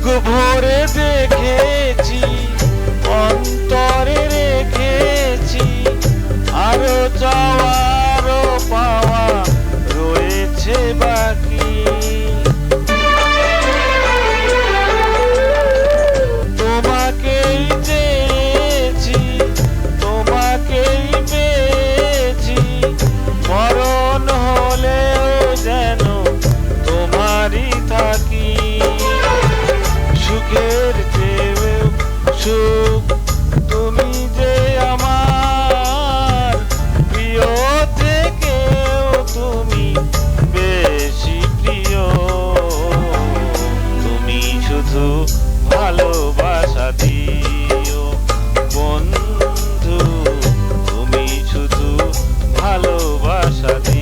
বুক ভরে দেখেছি, অন্তরে রেখেছি, আরো চাওয়া আরো পাওয়া রয়েছে বাকি। তোমাকেই চেয়েছি, তোমাকেই পেয়েছি, মরণ হলেও যেন তোমারই থাকি। সুখের চেয়েও সুখ তুমি যে আমার, প্রিয় থেকেও তুমি বেশি প্রিয়। তুমি শুধু ভালোবাসা দিও বন্ধু, তুমি শুধু ভালোবাসা দিও।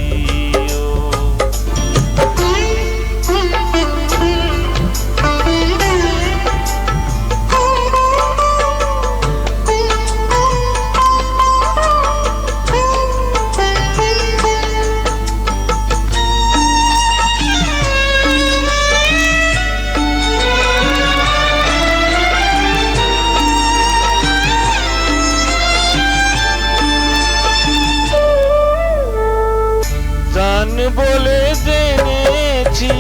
জান বলে জেনেছি,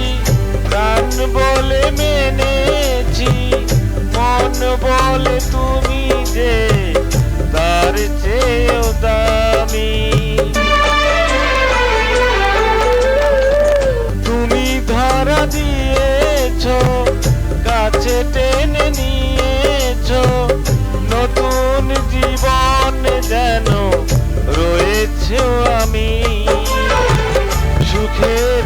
প্রাণ বলে মেনেছি, মন বলে তুমি যে তার চেয়েও দামি। তুমি ধরা দিয়েছো, কাছে টেনে নিয়েছো, নতুন জীবন যেন রয়েছে আমি। সুখের